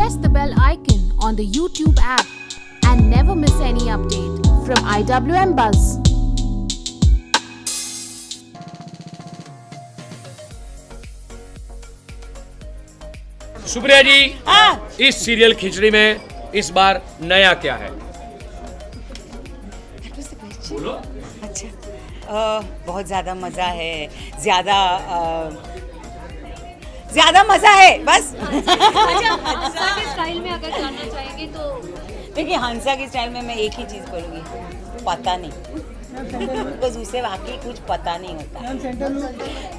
press the bell icon on the YouTube app and never miss any update from IWM Buzz. Supriya जी, इस serial खिचड़ी में इस बार नया क्या है? बोलो। अच्छा, बहुत ज़्यादा मज़ा है, ज़्यादा मज़ा है बस। अच्छा, हंसा के स्टाइल में अगर जानना चाहेंगे तो देखिए, हंसा के स्टाइल में मैं एक ही चीज़ बोलूँगी, पता नहीं, बिकॉज उसे वाकई कुछ पता नहीं होता।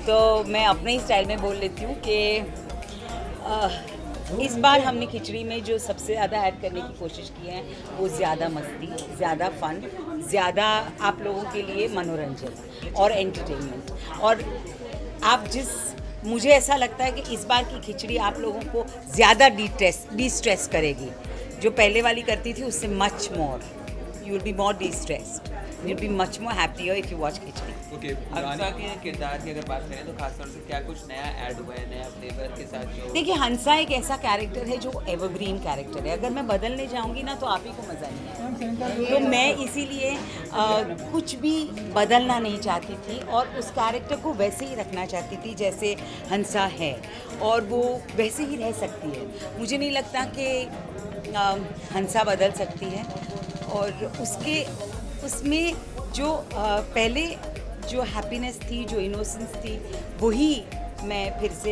तो मैं अपने ही स्टाइल में बोल लेती हूँ कि इस बार हमने खिचड़ी में जो सबसे ज़्यादा ऐड करने की कोशिश की है वो ज़्यादा मस्ती, ज़्यादा फन, ज़्यादा आप लोगों के लिए मनोरंजन और एंटरटेनमेंट। और मुझे ऐसा लगता है कि इस बार की खिचड़ी आप लोगों को ज़्यादा डिस्ट्रेस करेगी। जो पहले वाली करती थी उससे much more, you will be more distressed, you will be much more happier if you watch Khichdi. Okay, Hansa के किरदार की अगर बात करें तो खासतौर से क्या कुछ नया ऐड हुआ है, नया फ्लेवर के साथ जो? देखिए, हंसा एक ऐसा कैरेक्टर है जो एवरग्रीन कैरेक्टर है। अगर मैं बदलने जाऊंगी ना तो आप ही को मज़ा नहीं आएगा। तो मैं इसीलिए कुछ भी बदलना नहीं चाहती थी और उस कैरेक्टर को वैसे ही रखना चाहती थी जैसे हंसा है, और वो वैसे ही रह सकती है। मुझे नहीं लगता कि हंसा बदल सकती है, और उसमें जो पहले जो हैप्पीनेस थी, जो इनोसेंस थी, वही मैं फिर से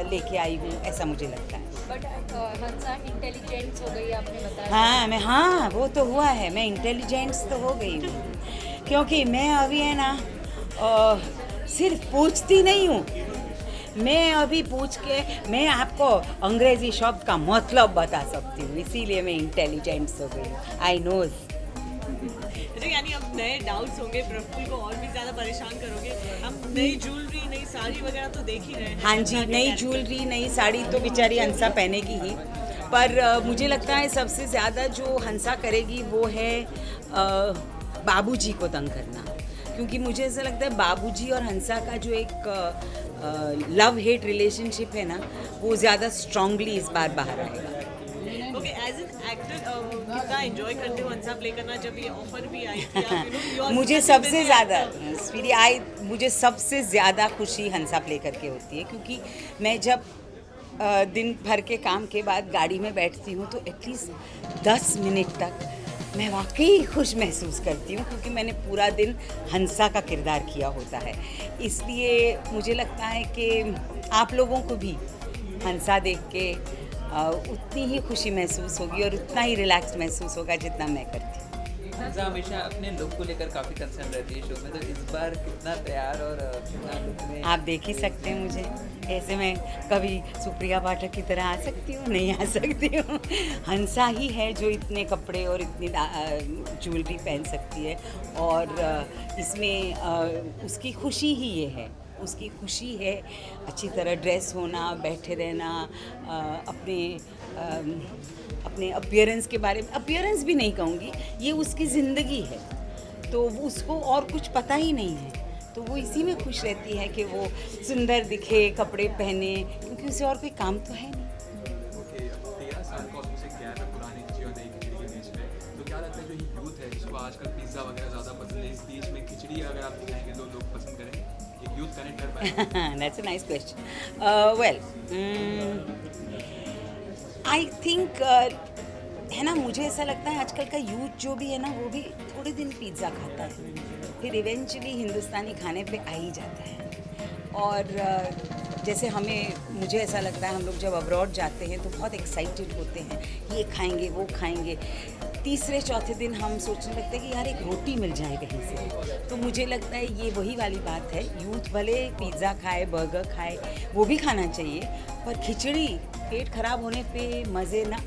लेके आई हूँ, ऐसा मुझे लगता है। बट हंसा इंटेलिजेंस हो गई, आपने बताया। हाँ, वो तो हुआ है, मैं इंटेलिजेंस तो हो गई हूँ, क्योंकि मैं अभी है ना सिर्फ पूछती नहीं हूँ, मैं अभी पूछ के मैं आपको अंग्रेजी शब्द का मतलब बता सकती हूँ, इसीलिए मैं इंटेलिजेंस हो गई हूँ। आई नोज। यानी अब नए डाउट्स होंगे, प्रफुल्ल को और भी ज़्यादा परेशान करोगे। हम नई ज्वेलरी, नई साड़ी वगैरह तो देख ही रहे हैं। हाँ जी, नई ज्वेलरी, नई साड़ी तो बेचारी हंसा पहनेगी ही, पर मुझे लगता है सबसे ज़्यादा जो हंसा करेगी वो है बाबूजी को तंग करना, क्योंकि मुझे ऐसा लगता है बाबूजी और हंसा का जो एक लव हेट रिलेशनशिप है ना, वो ज़्यादा स्ट्रांगली इस बार बाहर आएगा। ओके, एज एन एक्टर कितना एंजॉय करते हो हंसा प्ले करना? जब ये ऑफर भी आई थी मुझे सबसे ज़्यादा खुशी हंसा प्ले करके होती है, क्योंकि मैं जब दिन भर के काम के बाद गाड़ी में बैठती हूँ तो एटलीस्ट 10 मिनट तक मैं वाकई खुश महसूस करती हूँ, क्योंकि मैंने पूरा दिन हंसा का किरदार किया होता है। इसलिए मुझे लगता है कि आप लोगों को भी हंसा देख के उतनी ही खुशी महसूस होगी और उतना ही रिलैक्स महसूस होगा जितना मैं करती हूँ। हंसा हमेशा अपने लुक को लेकर काफ़ी कंसर्न रहती है शो में, तो इस बार कितना तैयार और कितना लुक में? आप देख ही सकते हैं मुझे, ऐसे मैं कभी सुप्रिया पाठक की तरह आ सकती हूँ? नहीं आ सकती हूँ। हंसा ही है जो इतने कपड़े और इतनी ज्वेलरी पहन सकती है, और इसमें उसकी खुशी ही ये है, उसकी खुशी है अच्छी तरह ड्रेस होना, बैठे रहना, अपने अपीयरेंस के बारे में, अपीयरेंस भी नहीं कहूँगी, ये उसकी ज़िंदगी है, तो उसको और कुछ पता ही नहीं है, तो वो इसी में खुश रहती है कि वो सुंदर दिखे, कपड़े पहने, क्योंकि उसे और कोई काम तो है नहीं। ओके, 13 साल का ऑलमोस्ट एक गैप है पुरानी खिचड़ी और नई खिचड़ी के बीच में, तो क्या लगता है जो यूथ है जिसको आजकल पिज़्ज़ा वगैरह ज़्यादा पसंद है, इस बीच में खिचड़ी अगर आप दिखाएंगे तो लोग पसंद करेंगे? यूथ कनेक्ट कर पाएंगे? That's a nice question. Well, I think है ना, मुझे ऐसा लगता है आजकल का यूथ जो भी है ना, वो भी थोड़े दिन पिज़्ज़ा खाता है, फिर इवेंचुअली हिंदुस्तानी खाने पे आ ही जाता है। और जैसे मुझे ऐसा लगता है हम लोग जब अब्रॉड जाते हैं तो बहुत एक्साइटेड होते हैं, ये खाएंगे वो खाएंगे, तीसरे चौथे दिन हम सोचने लगते हैं कि यार एक रोटी मिल जाए कहीं से। तो मुझे लगता है ये वही वाली बात है, यूथ भले पिज़्ज़ा खाए, बर्गर खाए, वो भी खाना चाहिए, पर खिचड़ी पेट खराब होने पे मज़े ना,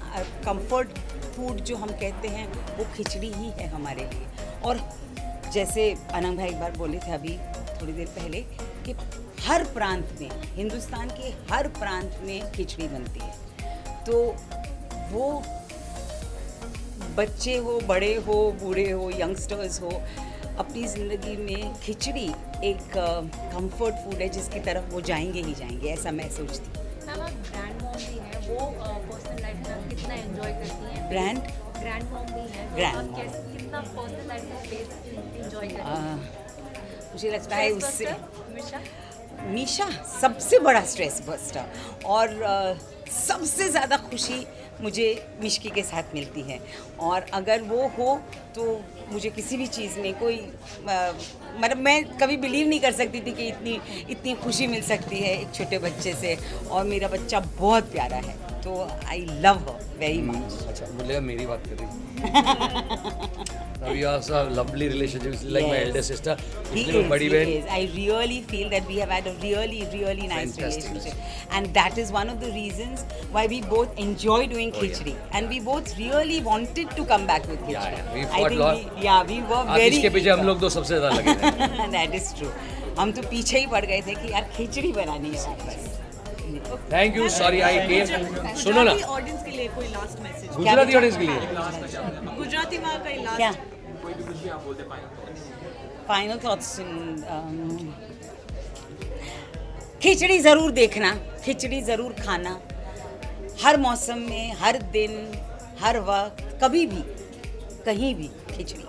कंफर्ट फूड जो हम कहते हैं वो खिचड़ी ही है हमारे लिए। और जैसे अनंग भाई एक बार बोले थे अभी थोड़ी देर पहले कि हर प्रांत में, हिंदुस्तान के हर प्रांत में खिचड़ी बनती है, तो वो बच्चे हो, बड़े हो, बूढ़े हो, यंगस्टर्स हो, अपनी ज़िंदगी में खिचड़ी एक कंफर्ट फूड है जिसकी तरफ वो जाएंगे ही जाएंगे, ऐसा मैं सोचती हूँ। मैम, आप ब्रांड मॉम भी हैं, वो पर्सनल लाइफ में कितना एंजॉय करती हैं? ब्रांड ग्रैंड मॉम भी है तो Grand आप mom. कैसे कितना पर्सनल लाइफ में स्पेस एंजॉय करती आ, हैं? मुझे लगता है Stress उससे buster, हमेशा मीशा सबसे बड़ा स्ट्रेस बस्टर और सबसे ज़्यादा खुशी मुझे मिश्की के साथ मिलती है और अगर वो हो तो मुझे किसी भी चीज़ में कोई मतलब मैं कभी बिलीव नहीं कर सकती थी कि इतनी खुशी मिल सकती है एक छोटे बच्चे से और मेरा बच्चा बहुत प्यारा है तो I love her very much अच्छा बोलेगा मेरी बात कर रही अभी also lovely relationship like my Elder sister इसलिए मैं बड़ी बहन I really feel that we have had a really nice Fantastic. relationship and that is one of the reasons why we both enjoy doing khichdi and we both really wanted to come back with khichdi. Yeah. We I fought think lot. we were Atish very के पीछे हम लोग तो सबसे ज़्यादा लगे थे that is true. हम तो पीछे ही पड़ गए थे कि यार खिचड़ी बनानी है वापस. थैंक यू सॉरी आई केम सुनो ना ऑडियंस के लिए कोई लास्ट मैसेज गुजराती ऑडियंस के लिए गुजराती में कोई क्या लास्ट कोई भी कुछ भी आप बोलते फाइनल फाइनल थॉट्स खिचड़ी ज़रूर देखना खिचड़ी ज़रूर खाना हर मौसम में हर दिन हर वक्त कभी भी कहीं भी खिचड़ी